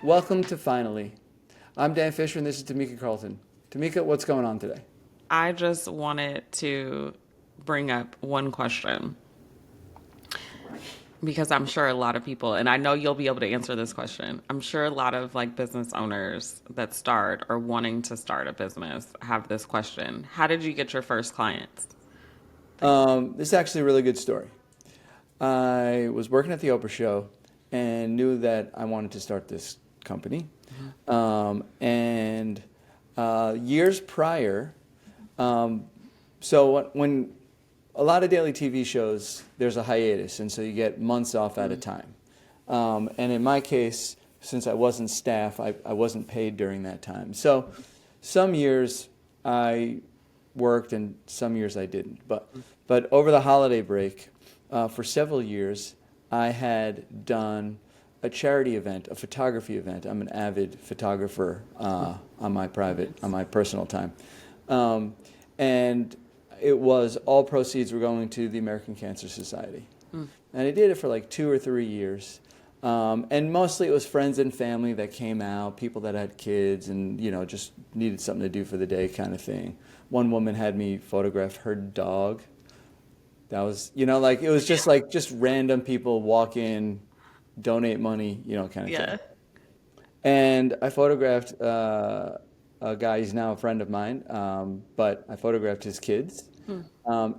Welcome to Finally. I'm Dan Fisher and this is Tamika Carlton. Tamika, what's going on today? I just wanted to bring up one question because I'm sure a lot of people, and I know you'll be able to answer this question. I'm sure a lot of like business owners that start or wanting to start a business have this question. How did you get your first clients? This is actually a really good story. I was working at the Oprah show and knew that I wanted to start this company. And years prior, so when a lot of daily TV shows, there's a hiatus, and so you get months off at a time. And in my case, since I wasn't staff, I wasn't paid during that time. So some years I worked and some years I didn't. But over the holiday break, for several years, I had done a charity event, a photography event. I'm an avid photographer on my personal time. And it was all proceeds were going to the American Cancer Society. And I did it for like 2 or 3 years. And mostly it was friends and family that came out, people that had kids and, just needed something to do for the day kind of thing. One woman had me photograph her dog. That was, it was just random people walk in, donate money, kind of thing. Yeah. And I photographed a guy, he's now a friend of mine, but I photographed his kids.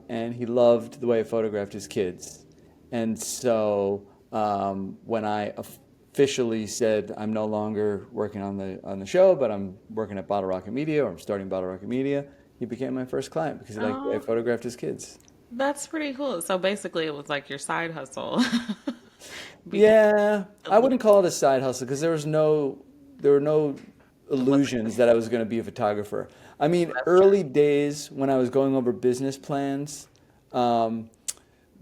And he loved the way I photographed his kids. And so when I officially said I'm no longer working on the show, but I'm working at Bottle Rocket Media, or I'm starting Bottle Rocket Media, he became my first client because he liked the way I Oh, photographed his kids. that's pretty cool. So basically, it was like your side hustle. Because Yeah, I wouldn't call it a side hustle because there were no it wasn't. illusions that I was going to be a photographer. I mean, That's true. early days when I was going over business plans, um,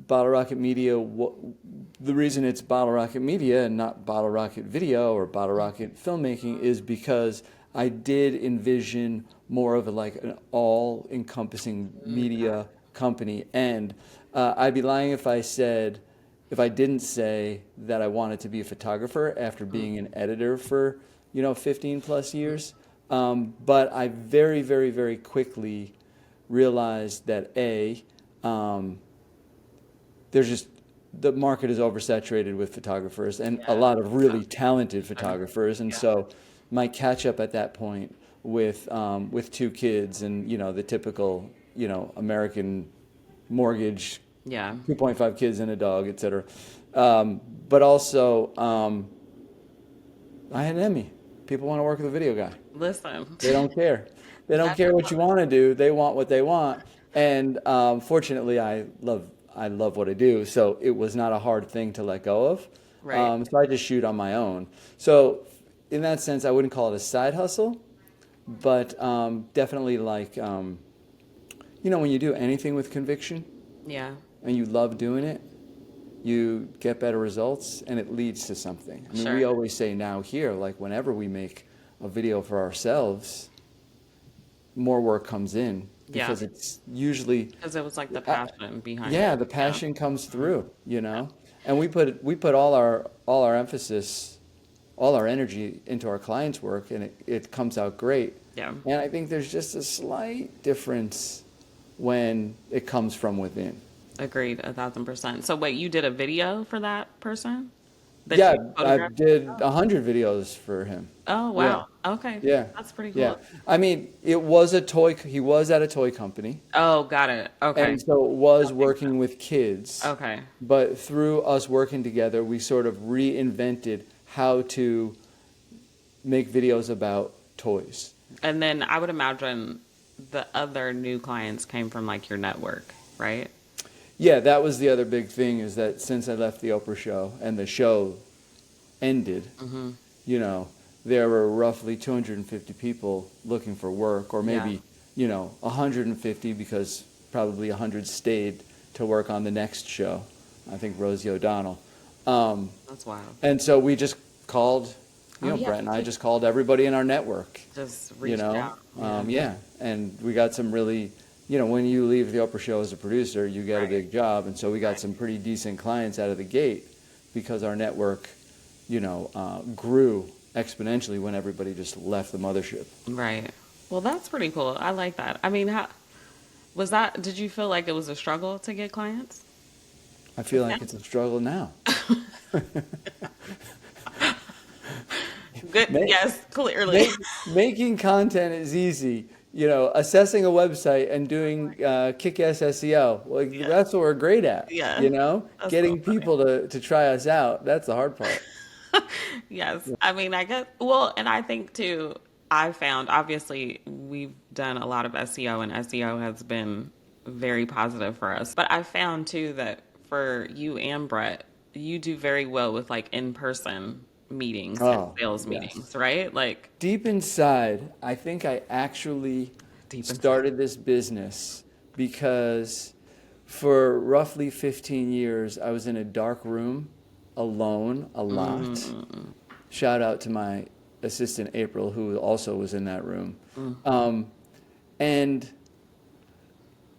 Bottle Rocket Media, the reason it's Bottle Rocket Media and not Bottle Rocket Video or Bottle Rocket Filmmaking is because I did envision more of like an all-encompassing media company. And I'd be lying if I didn't say that I wanted to be a photographer after being an editor for, 15 plus years. But I very, very, very quickly realized that um, there's just the market is oversaturated with photographers and a Yeah. lot of really talented photographers, and Yeah. so my catch up at that point with 2 kids and the typical American mortgage, Yeah. 2.5 kids and a dog, etc. But also I had an Emmy. People want to work with a video guy. Listen, They don't care. They don't that's care what you want to do. They want what they want. And fortunately, I love what I do, so it was not a hard thing to let go of. right. So I just shoot on my own. So in that sense, I wouldn't call it a side hustle, but definitely like when you do anything with conviction Yeah. and you love doing it, you get better results and it leads to something. I mean, we Sure. always say now here, like whenever we make a video for ourselves, more work comes in Yeah. because it's usually, Because it was like the uh, passion behind yeah, it. the Yeah. passion comes through, Yeah. and we put all our emphasis, all our energy into our clients' work, and it comes out great. Yeah. And I think there's just a slight difference when it comes from within. Agreed, 1,000%. So wait, you did a video for that person that Yeah, you I photographed? did Oh, 100 videos for him. oh Yeah, wow. Okay. yeah, That's pretty yeah. cool. I mean, it was a toy. He was at a toy company, Oh, got it. Okay. and so it was That makes working sense. with kids. Okay. But through us working together, we sort of reinvented how to make videos about toys. And then I would imagine the other new clients came from like your network, right? Yeah, that was the other big thing is that since I left the Oprah show and the show ended, Mm-hmm. you know, there were roughly 250 people looking for work, or Yeah. maybe, 150 because probably 100 stayed to work on the next show. I think Rosie O'Donnell. Um, That's wild. and so we just called, Oh yeah. Brett and I just called everybody in our network, Just reached out. Yeah. yeah, and we got some really, when you leave the Oprah show as a producer, you get a Right. big job, and so we got Right. some pretty decent clients out of the gate because our network, grew exponentially when everybody just left the mothership. Right. Well, that's pretty cool. I like that. I mean, did you feel like it was a struggle to get clients? I feel like it's a struggle now. Good. Ma- Yes, clearly. Making content is easy. Assessing a website and doing kick-ass SEO. Like Yeah. that's what we're great at. Yeah. That's so Getting people to try us out. That's the hard part. Yes. I mean, I guess, well, and I think too, I found obviously we've done a lot of SEO and SEO has been very positive for us. But I found too that for you and Brett, you do very well with like in person meetings and Oh, sales yes. meetings, right? Like Deep inside, I think I actually deep inside. started this business because for roughly 15 years, I was in a dark room alone a lot. Shout out to my assistant, April, who also was in that room. And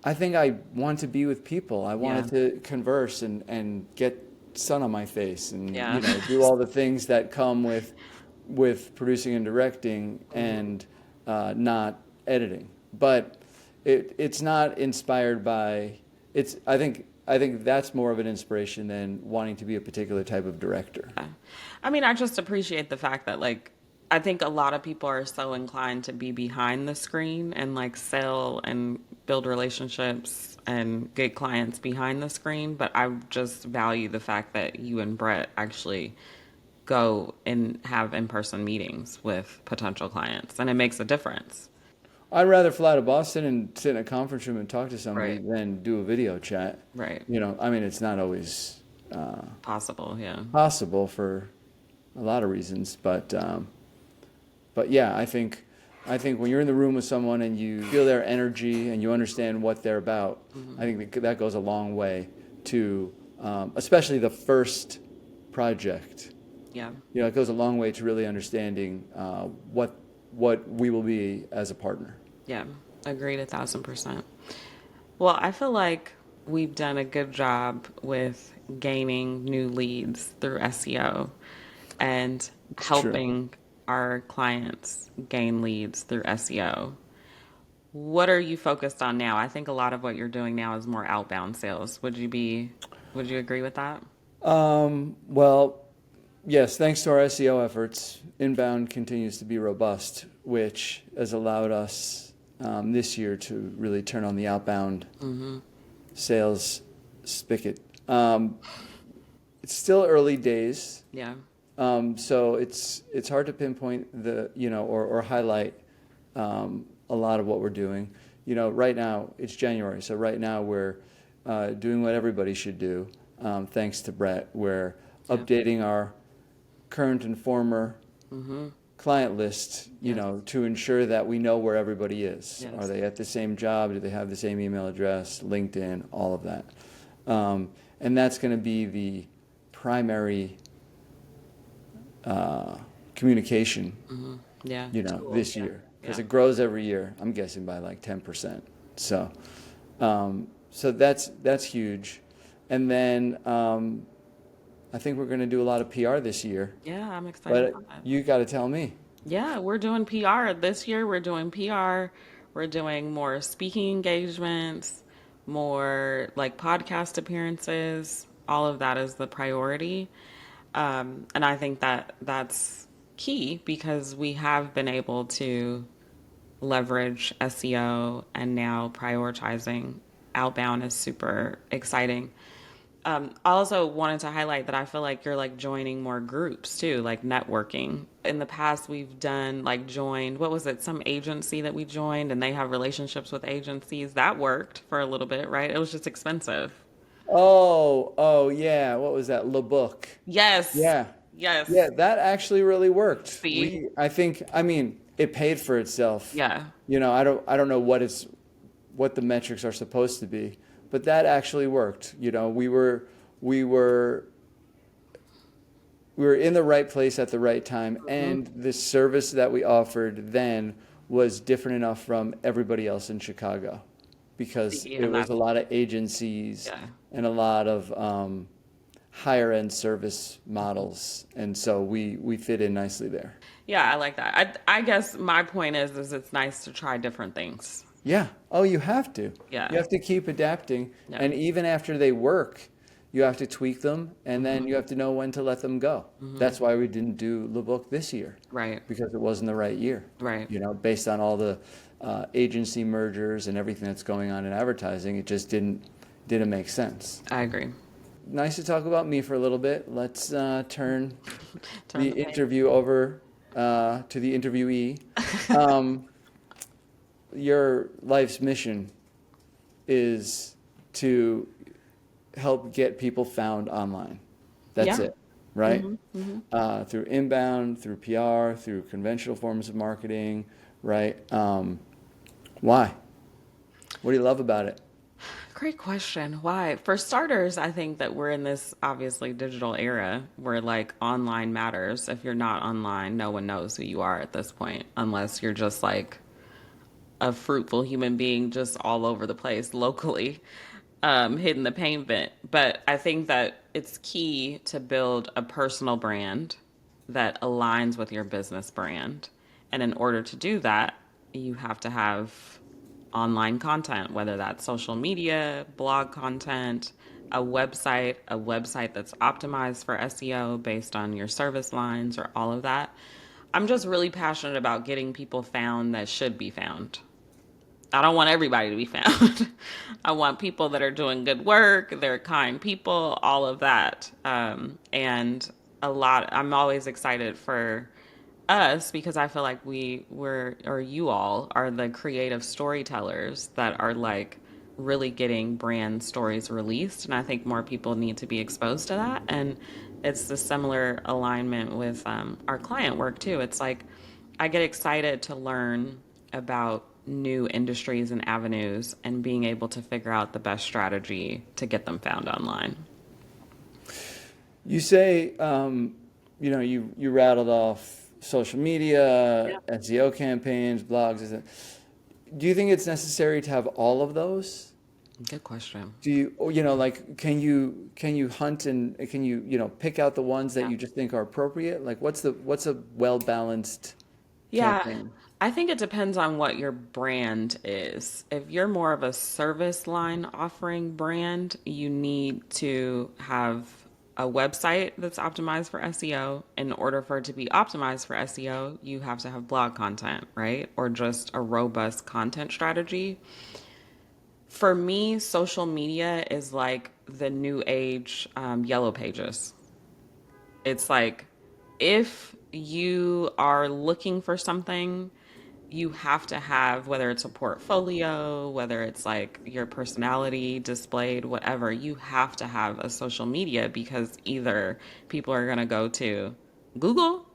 I think I want to be with people. I wanted to converse and get sun on my face and Yeah. do all the things that come with producing and directing and not editing. But it's not inspired by it's. I think that's more of an inspiration than wanting to be a particular type of director. I mean, I just appreciate the fact that, like, I think a lot of people are so inclined to be behind the screen and, like, sell and build relationships and get clients behind the screen. But I just value the fact that you and Brett actually go and have in person meetings with potential clients, and it makes a difference. I'd rather fly to Boston and sit in a conference room and talk to somebody Right. than do a video chat. Right. I mean, it's not always Possible, yeah. possible for a lot of reasons, but yeah, I think when you're in the room with someone and you feel their energy and you understand what they're about, I think that goes a long way to, especially the first project. Yeah. It goes a long way to really understanding what we will be as a partner. Yeah, agreed 1,000%. Well, I feel like we've done a good job with gaining new leads through SEO and True. helping our clients gain leads through SEO. What are you focused on now? I think a lot of what you're doing now is more outbound sales. Would you agree with that? Well, yes, thanks to our SEO efforts, inbound continues to be robust, which has allowed us this year to really turn on the outbound sales spigot. It's still early days, Yeah. so it's hard to pinpoint or highlight a lot of what we're doing. Right now it's January, so right now we're doing what everybody should do. Thanks to Brett, we're updating our current and former client list, to ensure that we know where everybody is. Yes. Are they at the same job? Do they have the same email address, LinkedIn, all of that? And that's going to be the primary communication, Yeah. this year. Because Yeah. it grows every year, I'm guessing by like 10%. So, so that's huge. And then I think we're going to do a lot of PR this year. Yeah, I'm excited But about that. you got to tell me. Yeah, we're doing PR this year. We're doing PR. We're doing more speaking engagements, more like podcast appearances. All of that is the priority. And I think that that's key because we have been able to leverage SEO and now prioritizing outbound is super exciting. I also wanted to highlight that I feel like you're like joining more groups too, like networking. In the past, we've done like joined, what was it, some agency that we joined and they have relationships with agencies. That worked for a little bit, right? It was just expensive. Oh, yeah. What was that? Le Book. Yes. Yeah. Yes. Yeah, that actually really worked. See? I mean, it paid for itself. Yeah. I don't know what the metrics are supposed to be, but that actually worked. We were in the right place at the right time, and the service that we offered then was different enough from everybody else in Chicago because See, it and was a that's, lot of agencies yeah. and a lot of higher end service models, and so we fit in nicely there. Yeah, I like that. I guess my point is it's nice to try different things. Yeah. Oh, you have to. You Yeah. have to keep adapting, Yeah. and even after they work, you have to tweak them, and then you have to know when to let them go. That's why we didn't do the book this year, Right. because it wasn't the right year. Right. Based on all the agency mergers and everything that's going on in advertising, it just didn't make sense. I agree. Nice to talk about me for a little bit. Let's turn Turn the the page. interview over to the interviewee. Um, your life's mission is to help get people found online. That's Yeah. it, right? Through inbound, through PR, through conventional forms of marketing, right? Why? What do you love about it? Great question. Why? For starters, I think that we're in this obviously digital era where like online matters. If you're not online, no one knows who you are at this point, unless you're just like a fruitful human being just all over the place locally, hitting the pavement. But I think that it's key to build a personal brand that aligns with your business brand. And in order to do that, you have to have online content, whether that's social media, blog content, a website that's optimized for SEO based on your service lines or all of that. I'm just really passionate about getting people found that should be found. I don't want everybody to be found. I want people that are doing good work, they're kind people, all of that. I'm always excited for us because I feel like or you all are the creative storytellers that are like really getting brand stories released. And I think more people need to be exposed to that. And it's the similar alignment with our client work too. It's like I get excited to learn about new industries and avenues and being able to figure out the best strategy to get them found online. You say, you rattled off social media, SEO campaigns, blogs. Do you think it's necessary to have all of those? Good question. Do you, can you hunt and can you, pick out the ones that Yeah. you just think are appropriate? Like, what's a well-balanced Yeah, campaign? I think it depends on what your brand is. If you're more of a service line offering brand, you need to have a website that's optimized for SEO. In order for it to be optimized for SEO, you have to have blog content, right? Or just a robust content strategy. For me, social media is like the new age yellow pages. It's like if you are looking for something, you have to have, whether it's a portfolio, whether it's like your personality displayed, whatever, you have to have a social media because either people are going to go to Google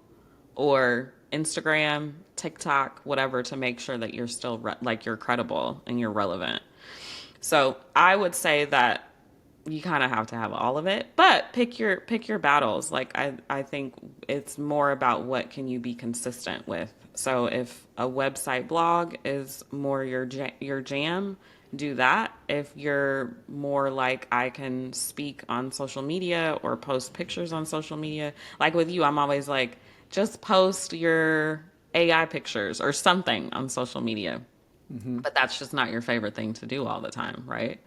or Instagram, TikTok, whatever, to make sure that you're still like you're credible and you're relevant. So I would say that you kind of have to have all of it, but pick your battles. Like I think it's more about what can you be consistent with. So if a website blog is more your jam, do that. If you're more like I can speak on social media or post pictures on social media, like with you, I'm always like just post your AI pictures or something on social media. But that's just not your favorite thing to do all the time, right?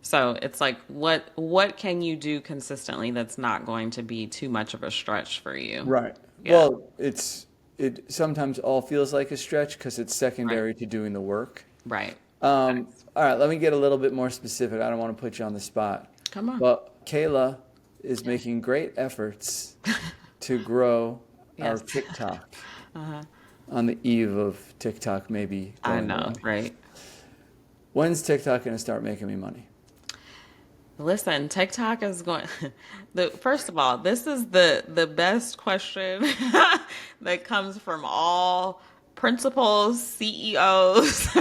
So it's like what can you do consistently that's not going to be too much of a stretch for you? Right. Yeah. Well, it sometimes all feels like a stretch because it's Right. secondary to doing the work. Right. All right, let me get a little bit more specific. I don't want to put you on the spot. Come on. But Kayla is making great efforts to grow our Yes. TikTok on the eve of TikTok maybe I going know, away. right? When's TikTok going to start making me money? Listen, TikTok is going first of all, this is the best question that comes from all principals, CEOs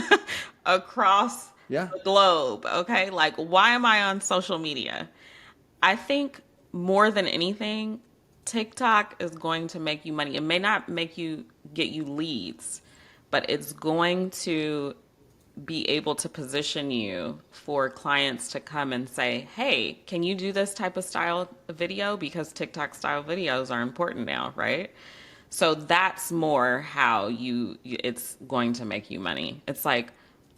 across Yeah. the globe, okay? Like why am I on social media? I think more than anything, TikTok is going to make you money. It may not make you get you leads, but it's going to be able to position you for clients to come and say, hey, can you do this type of style video? Because TikTok style videos are important now, right? So that's more how it's going to make you money. It's like,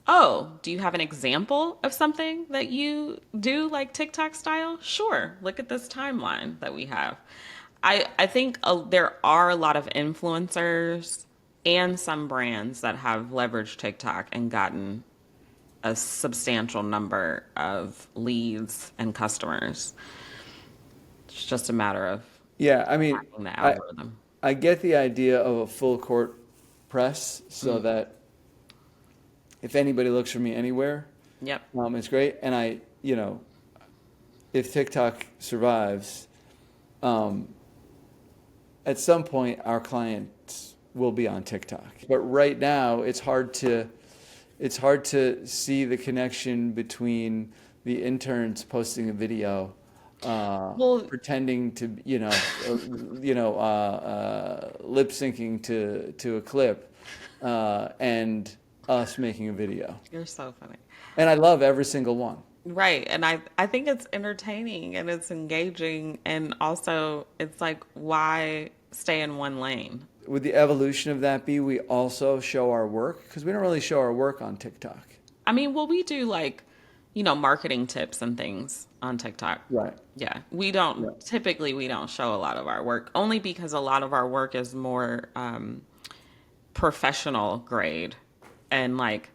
oh, do you have an example of something that you do like TikTok style? Sure. Look at this timeline that we have. I think there are a lot of influencers and some brands that have leveraged TikTok and gotten a substantial number of leads and customers. It's just a matter of Yeah, I mean, hacking the I algorithm. I get the idea of a full court press so that if anybody looks for me anywhere, Yep. it's great. And if TikTok survives, um, at some point our clients will be on TikTok. But right now, it's hard to see the connection between the interns posting a video, Well, pretending to, lip syncing to a clip, and us making a video. you're so funny. And I love every single one. Right. And I think it's entertaining and it's engaging. And also, it's like, why stay in one lane? Would the evolution of that be we also show our work? Because we don't really show our work on TikTok. I mean, well, we do like, marketing tips and things on TikTok. Right. Yeah. Typically, we don't show a lot of our work only because a lot of our work is more professional grade. And like,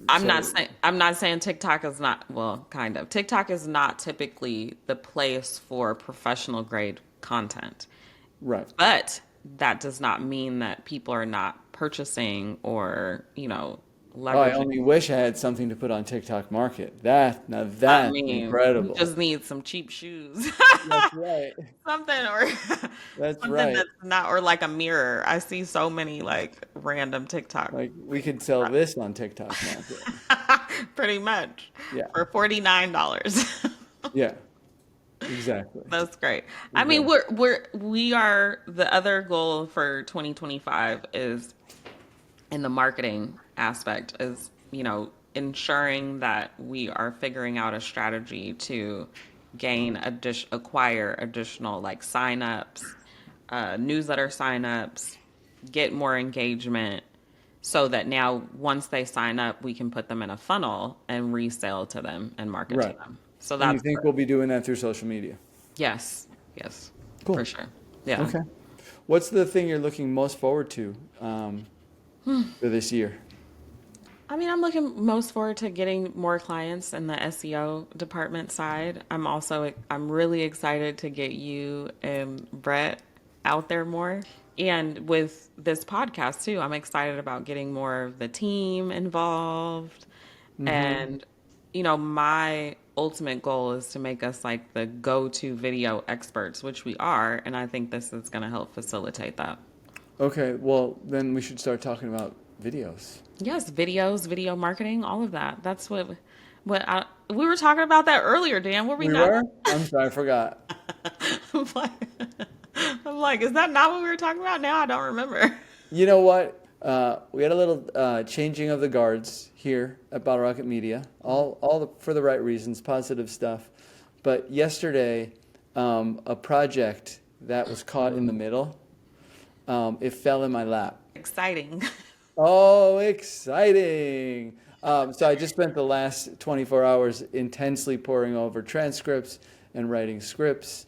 I'm not saying TikTok is not, well, kind of. TikTok is not typically the place for professional grade content. Right. But that does not mean that people are not purchasing or, Oh, I leveraging. only wish I had something to put on TikTok Market. Now I that's mean, you incredible. just need some cheap shoes. That's right. Something or That's something right. that's not, or like a mirror. I see so many like random TikTok, Like we could sell this on TikTok Market. pretty much Yeah. for $49. Yeah. Exactly. That's great. I mean, we are the other goal for 2025 is in the marketing aspect is, ensuring that we are figuring out a strategy to acquire additional like signups, newsletter signups, get more engagement so that now once they sign up, we can put them in a funnel and resell to them and market to Right. them. So And you that's think we'll be doing that through social media? yes, Cool. for sure. Yeah. Okay. What's the thing you're looking most forward to for this year? I mean, I'm looking most forward to getting more clients in the SEO department side. I'm really excited to get you and Brett out there more. And with this podcast too, I'm excited about getting more of the team involved. And, my ultimate goal is to make us like the go-to video experts, which we are. And I think this is going to help facilitate that. Okay, well, then we should start talking about videos. Yes, videos, video marketing, all of that. That's we were talking about that earlier, Dan. Were we We not? were? I'm sorry, I forgot. I'm like, I'm like, is that not what we were talking about? Now I don't remember. You know what? We had a little changing of the guards here at Bottle Rocket Media, for the right reasons, positive stuff. But yesterday, a project that was caught in the middle, it fell in my lap. Exciting. Oh, exciting! So I just spent the last 24 hours intensely poring over transcripts and writing scripts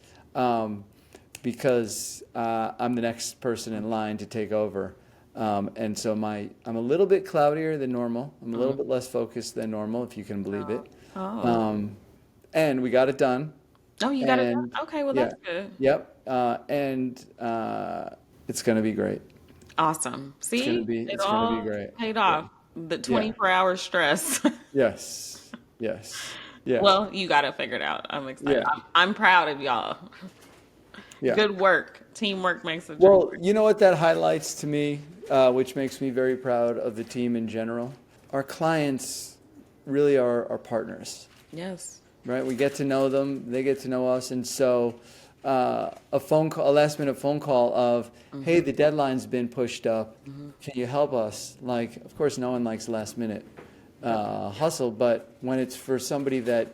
because I'm the next person in line to take over. And so I'm a little bit cloudier than normal. I'm a little bit less focused than normal, if you can believe it. Oh. And we got it done. Oh, you got it. And Okay, well yeah, that's good. yep. And it's going to be great. Awesome. See, It's gonna be great. paid off. The 24-hour stress. Yes. Yes. Yeah. Well, you got it figured out. I'm excited. Yeah. I'm proud of y'all. Yeah. Good work. Teamwork makes a dream Well, work. you know what that highlights to me, which makes me very proud of the team in general? Our clients really are our partners, Yes. right? We get to know them, they get to know us, and so a last minute phone call of, hey, the deadline's been pushed up. Can you help us? Like, of course, no one likes last minute hustle. But when it's for somebody that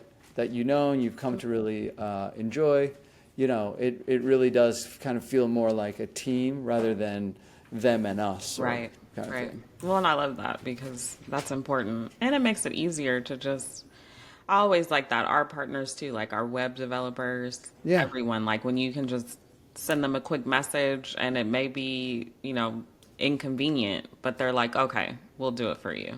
you know and you've come to really enjoy, it really does kind of feel more like a team rather than them and us. Right. Kind of Right. thing. Well, and I love that because that's important. And it makes it easier to just, I always like that. Our partners too, like our web developers, Yeah. everyone, like when you can just send them a quick message and it may be, inconvenient, but they're like, okay, we'll do it for you.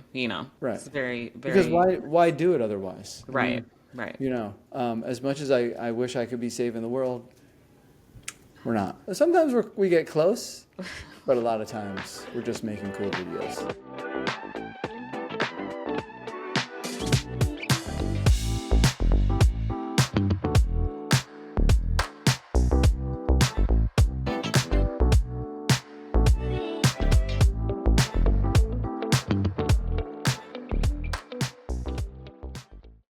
Right. It's very, very, Because why do it otherwise? I right. mean, Right. as much as I wish I could be saving the world, we're not. Sometimes we get close, but a lot of times we're just making cool videos.